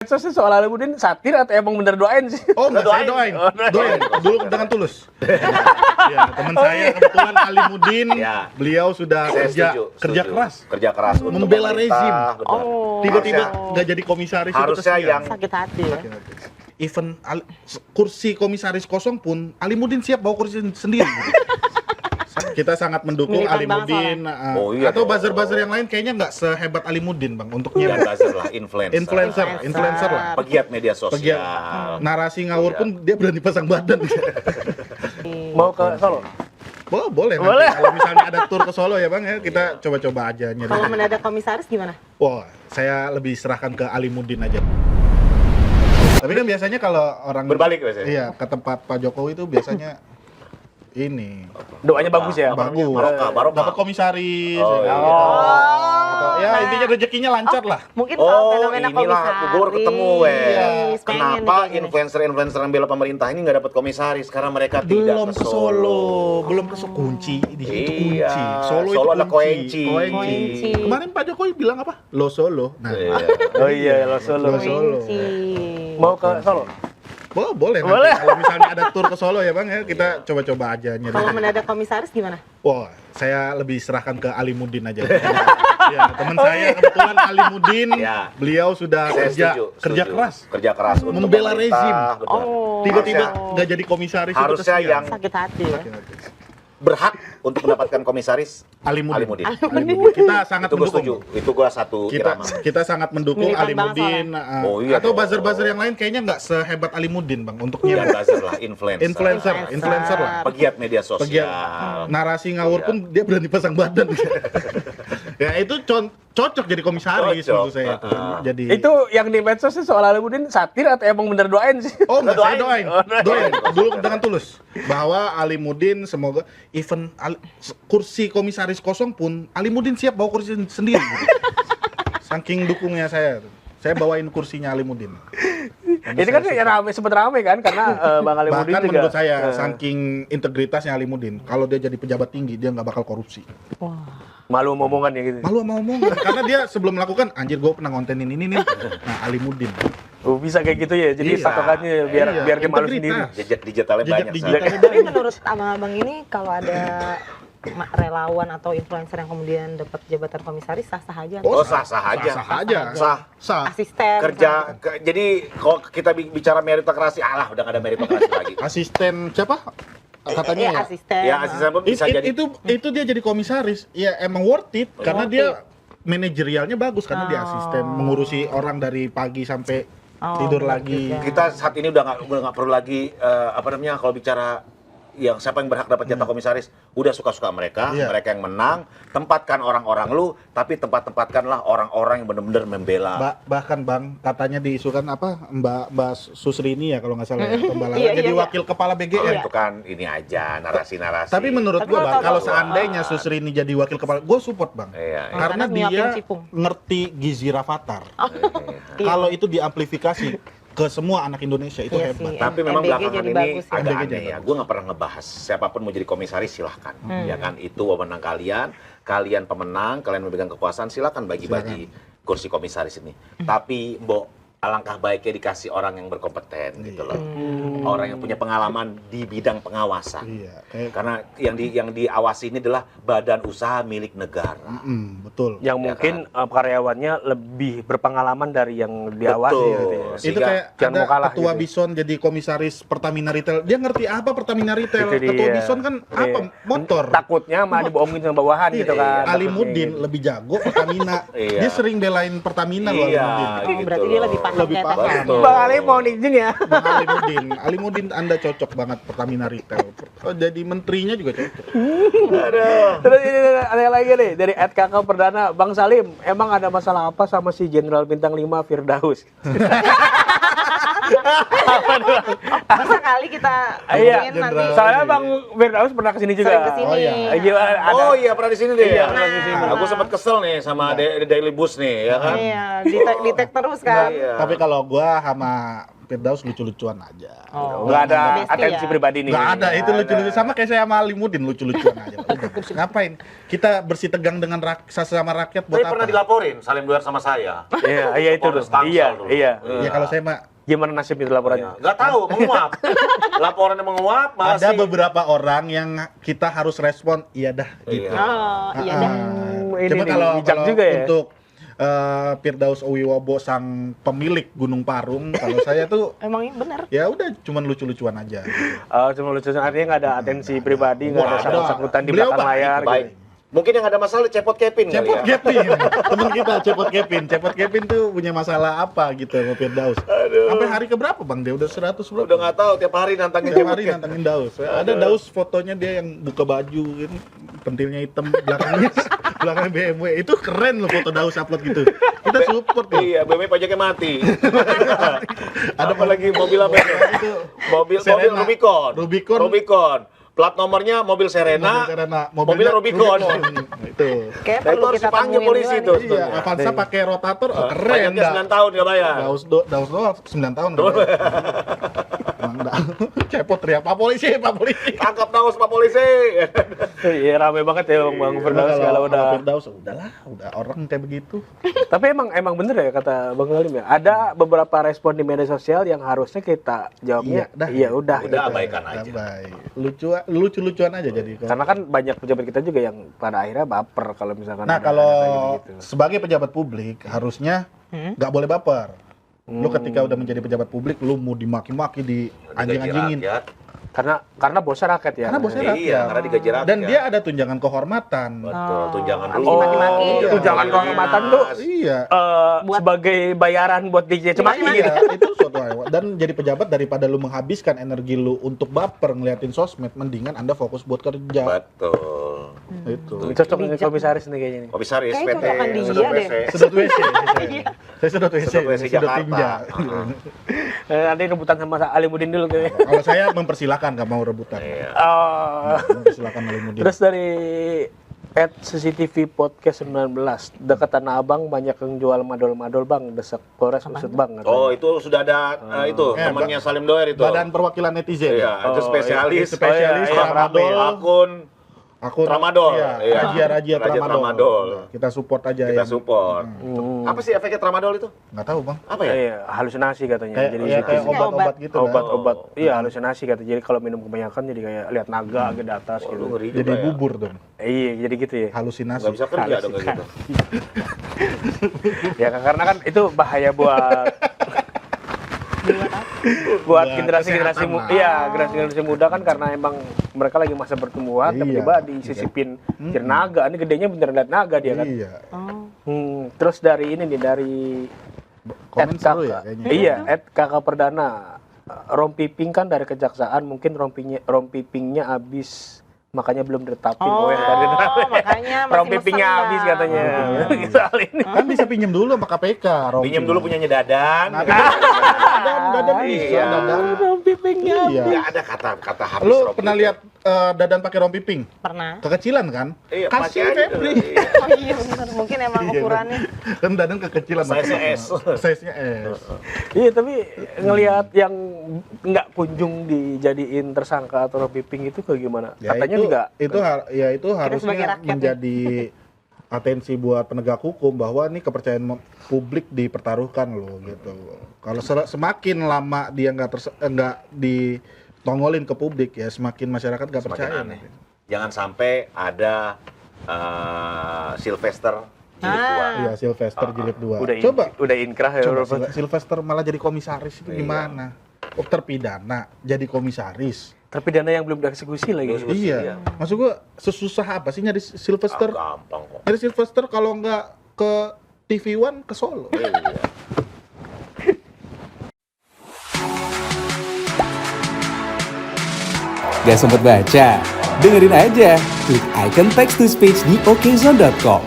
Medsos sih soal Alimuddin satir atau emang bener doain sih? Oh enggak, saya doain. Doain dulu dengan tulus. Ya, teman saya kebetulan Alimuddin, Ya. beliau sudah Saya kerja setuju. keras, Kerja keras untuk membela pemerintah, rezim. benar. Tiba-tiba Harusnya- nggak jadi komisaris itu harusnya kesian. yang Sakit hati ya. Even kursi komisaris kosong pun Alimuddin siap bawa kursi sendiri. Kita sangat mendukung Militan Alimuddin. Oh iya Atau dong. buzzer-buzzer yang lain kayaknya nggak sehebat Alimuddin, Bang, untuk ya nyebut. buzzer lah, Influencer lah. pegiat media sosial. Pegiat narasi ngawur Iya. pun dia berani pasang badan. Mau ke Solo? Boleh. Boleh. Nanti. Kalau misalnya ada tour ke Solo ya Bang ya, kita coba-coba aja nyari. Kalau mendadak komisaris gimana? Wah, saya lebih serahkan ke Alimuddin aja. Tapi kan biasanya kalau orang Berbalik biasanya. Iya, ke tempat Pak Jokowi itu biasanya ini Doanya bagus ya? bagus. Barokah. Dapat komisaris. Oh, ya, iya. gitu. Oh, Ya, nah. intinya rezekinya lancar lah. Mungkin soal Oh, fenomena inilah komisaris. gue baru ketemu Pengen Kenapa nih kayak gini. influencer yang bela pemerintah ini nggak dapat komisaris? Karena mereka Belum tidak ke Solo, belum ke kunci di situ Iya, kunci. Solo itu Solo ada kunci. Koenci. Kemarin Pak Jokowi bilang apa? Lo Solo. Nah, Iya. Oh iya, lo Solo. Solo. Koenci. Mau ke Solo? Boleh. Boleh. Nanti. Kalau misalnya ada tour ke Solo ya Bang ya, kita coba-coba aja nyari. Kalau mendadak komisaris gimana? Wah, saya lebih serahkan ke Alimuddin aja. Ya, teman saya kebetulan Alimuddin, Ya. beliau sudah Saya kerja setuju. keras, Kerja keras untuk membela pemerintah, rezim. benar. Tiba-tiba Harusnya- nggak jadi komisaris itu harusnya kesian. yang Sakit hati ya. berhak untuk mendapatkan komisaris Alimuddin. Alimuddin. Kita sangat Itu gue setuju. mendukung. Itu gue satu irama. Kita sangat mendukung Militan Alimuddin. Oh iya Atau dong. buzzer-buzzer yang lain kayaknya nggak sehebat Alimuddin, Bang, untuk Ya nyebut. buzzer lah, Influencer lah. Pegiat media sosial. Pegiat narasi ngawur Iya. pun dia berani pasang badan. Ya itu cocok jadi komisaris Cocok. menurut saya. Jadi Itu yang di medsos sih soal Alimuddin satir atau emang bener doain sih? Oh enggak, saya doain. Doain. Doain dulu dengan tulus bahwa Alimuddin semoga even kursi komisaris kosong pun Alimuddin siap bawa kursi sendiri. Saking dukungnya saya bawain kursinya Alimuddin. Ini kan ya sempet rame kan karena Bang Alimuddin Bahkan juga. menurut saya saking integritasnya Alimuddin, kalau dia jadi pejabat tinggi dia nggak bakal korupsi. Malu omongan ya gitu. Malu sama omongan karena dia sebelum melakukan anjir gue pernah ngontenin ini nih. Nah Alimuddin. Oh, bisa kayak gitu ya. Jadi Iya. patokannya biar Iya. biar dia malu Integritas. sendiri. Jejak digitalnya Jejak banyak. digitalnya Sal. Tapi menurut abang-abang ini kalau ada relawan atau influencer yang kemudian dapat jabatan komisaris sah-sah aja. Oh, sah-sah aja. Sah aja. Sah. Asisten. Jadi kalau kita bicara meritokrasi, udah gak ada meritokrasi lagi. Asisten siapa? Katanya ya. asisten. Ya asisten pun bisa jadi. Itu dia jadi komisaris. Ya emang worth it karena Worth dia manajerialnya bagus karena dia asisten mengurusi orang dari pagi sampai tidur benar lagi. juga. Kita saat ini udah nggak perlu lagi kalau bicara yang siapa yang berhak dapat jatah komisaris, udah suka-suka mereka, Iya. mereka yang menang, tempatkan orang-orang lu, tapi tempatkanlah orang-orang yang benar-benar membela. Bahkan Bang katanya diisukan apa Mbak Susrini ya kalau nggak salah ya pembalap Iya, jadi iya, wakil kepala Kalau BGN. itu kan ini aja narasi-narasi. Tapi menurut Tapi gua Bang, kalau kalau- seandainya Susrini jadi wakil kepala, gua support Bang. Iya, iya. Karena Karena nyiapin dia cipung. ngerti gizi Rafathar. Iya. Kalau itu diamplifikasi ke semua anak Indonesia itu Iya hebat. sih. Tapi memang MBG belakangan jadi ini bagus ya. agak MBG aneh jadi ya. Gue nggak pernah ngebahas siapapun mau jadi komisaris silahkan, ya kan itu wewenang kalian pemenang, kalian memegang kekuasaan silahkan bagi-bagi kursi komisaris ini. Tapi alangkah baiknya dikasih orang yang berkompeten gitu loh, orang yang punya pengalaman di bidang pengawasan. Iya, kayak Karena yang diawasi ini adalah badan usaha milik negara. betul. Yang Ya mungkin karyawannya lebih berpengalaman dari yang diawasi Betul. gitu ya. Itu Sehingga kayak jangan ada mau kalah ketua gitu. Bison jadi komisaris Pertamina Retail. Dia ngerti apa Pertamina Retail. Itu Ketua dia. Bison kan Iya. apa? Motor. Takutnya malah dibohongin sama bawahan gitu kan. Alimuddin lebih jago Pertamina. Iya. Dia sering belain Pertamina loh Iya. Alimuddin. Oh, berarti dia lebih paham Lebih kayak paham. tekniknya. Betul. Bang Ali mau izin ya. Bang Alimuddin Anda cocok banget Pertamina Retail. Oh, jadi menterinya juga cocok. Terus ini ada lagi nih dari @kakak Perdana, Bang Salim, emang ada masalah apa sama si Jenderal Bintang 5 Firdaus? Bisa kali kita Iya, ngomongin nanti. soalnya Bang Firdaus pernah kesini juga. Sering kesini. Oh, iya. Gimana? Ada- Oh iya pernah di sini deh. Iya, ya? pernah di sini. Aku sempat kesel nih sama Daily Bus nih, ya kan? Iya, di tag terus kan. Iya. Tapi kalau gua sama Firdaus lucu-lucuan aja. Nggak ada Besti atensi ya? pribadi nih. Nggak ada, itu lucu-lucu. Sama kayak saya sama Alimudin, lucu-lucuan aja. Udah. Ngapain? Kita bersih tegang dengan sesama rakyat buat Tapi apa? pernah dilaporin Salim Duer sama saya. Iya itu Polres tuh. Tangsel Iya, dulu. iya. Ya kalau saya mah Gimana nasib itu laporannya? Nggak tahu, menguap. Laporannya menguap, masih. ada beberapa orang yang kita harus respon, iya dah gitu. Iya. Oh, iya dah. Ini Cuma nih, kalau bijak juga ya. untuk Firdaus Wibowo sang pemilik Gunung Parung, kalau saya tuh Emang ini benar. ya udah cuman lucu-lucuan aja. Cuma lucu artinya nggak ada atensi pribadi, nggak ada Wah, sangkut-sangkutan di beliau belakang baik, layar. Baik. Gitu. Mungkin yang ada masalah Cepot Kevin kali Cepot ya. Kevin, temen kita Cepot Kevin. Cepot Kevin tuh punya masalah apa gitu sama Firdaus. Sampai hari keberapa Bang? Dia udah 100 berapa? Udah nggak tahu, tiap hari nantangin Tiap Cepot hari Kevin. nantangin Daus. Ada Daus fotonya dia yang buka baju gitu, pentilnya hitam, belakangnya belakangnya BMW. Itu keren loh foto Daus upload gitu. Kita support loh. Iya, BMW pajaknya mati. Ada Apa lagi mobil apa itu? itu? Mobil Serena. Rubicon. Rubicon. Plat nomornya mobil Serena. Mobil Serena, mobilnya Rubicon. Itu. Kayak Nah, itu perlu harus kita dipanggil temuin polisi juga tuh. nih. Iya, Avanza pakai rotator, keren Pajaknya dah. 9 tahun nggak bayar. Daus doang 9 tahun. Emang dah. Cepot teriak, Pak Polisi, Pak Polisi. Tangkap Daus Pak Polisi. Iya rame banget ya Bang Firdaus kalau udah. Firdaus udahlah, udah orang kayak begitu. Tapi emang bener ya kata Bang Salim ya. Ada beberapa respon di media sosial yang harusnya kita jawabnya. Iya udah. Udah abaikan aja. Baik. Lucu-lucuan aja jadi. Karena kan banyak pejabat kita juga yang pada akhirnya baper kalau misalkan. Nah, ada kalau kayak gitu. sebagai pejabat publik harusnya nggak boleh baper. Lu ketika udah menjadi pejabat publik, lu mau dimaki-maki, di anjing-anjingin. Karena bosnya rakyat ya. Karena bosnya Iya, rakyat. karena digaji rakyat. Dan dia ada tunjangan kehormatan. Betul, tunjangan Habis dulu. dimaki-maki. Iya. Tunjangan kehormatan tuh Iya. sebagai bayaran buat DJ cemaki gitu. Iya, itu suatu hal. Dan jadi pejabat daripada lu menghabiskan energi lu untuk baper ngeliatin sosmed, mendingan Anda fokus buat kerja. Betul. Itu. Cocok dengan komisaris nih kayaknya nih. Komisaris Kayaknya PT cocokan dia Sedot deh. WC. Sedot WC. Saya sedot WC. Sedot WC sedot Jakarta. tinja. Nanti rebutan sama Alimudin dulu kayaknya. Kalau saya mempersilahkan, nggak mau rebutan. Iya. Mempersilahkan Alimudin. Terus dari @CCTV Podcast 19 dekat Tanah Abang banyak yang jual madol-madol Bang, desak Polres usut Bang. katanya. Oh, itu sudah ada itu temannya Salim Doer itu. Badan Perwakilan Netizen. Iya, itu spesialis. Spesialis iya, tramadol. Akun Tramadol. Iya, Rajia Rajia Tramadol. Tramadol. Nah, kita support aja Kita ya. support. Apa sih efeknya Tramadol itu? Nggak tahu, Bang. Apa ya? Iya, halusinasi katanya. Kayak Jadi ya, kayak gitu. obat-obat gitu kan. Obat-obat. Iya, halusinasi katanya. Jadi kalau minum kebanyakan jadi kayak lihat naga ke atas Lu gitu. ngeri juga Jadi ya. bubur dong. Iya, jadi gitu ya. Halusinasi. Nggak bisa kerja dong kayak gitu. Ya karena kan itu bahaya buat buat generasi-generasi kesehatan lah. iya generasi-generasi muda kan karena emang mereka lagi masa pertumbuhan Iya. tiba-tiba disisipin kir naga ini gedenya beneran lihat naga dia kan. Iya. Terus dari ini nih dari Komen Ed seru Kakak. ya kayaknya. Iya, Kakak Perdana. Rompiping kan dari kejaksaan mungkin rompipingnya habis makanya belum ditetapin. Oh, yang tadi makanya masih rompipingnya mesem habis ya. katanya. Soal ini. Kan bisa pinjem dulu sama KPK. Rompi. Pinjam dulu punyanya Dadan. Dadan bisa, Iya. Dadan. Rompipingnya. Iya. Nggak ada kata habis. Lu Robi. pernah lihat Dadan pakai rompi pink? Pernah. Kekecilan kan? Iya, Kasih pakai aja Febri. dulu. Iya. Oh iya benar. Mungkin emang Iya, ukurannya. Kan Dadan kekecilan. Size-nya S. Size-nya S. Iya, tapi ngelihat yang nggak kunjung dijadiin tersangka atau rompiping itu kayak gimana? Ya, Katanya itu, juga itu sebagai harusnya rakyat ya. menjadi atensi buat penegak hukum bahwa ini kepercayaan publik dipertaruhkan loh gitu. Kalau semakin lama dia nggak ditongolin ke publik ya semakin masyarakat nggak Semakin percaya. aneh. Jangan sampai ada Sylvester jilid 2. Iya Sylvester jilid 2. udah inkrah ya. Coba Sylvester malah jadi komisaris itu gimana? Oh, terpidana jadi komisaris. Terpidana yang belum dieksekusi lagi. Iya. Maksud gua sesusah apa sih nyari Sylvester? Gampang kok. Nyari Sylvester kalau nggak ke TV One ke Solo. Iya. Gak sempet baca? Dengerin aja, klik icon text to speech di okezone.com.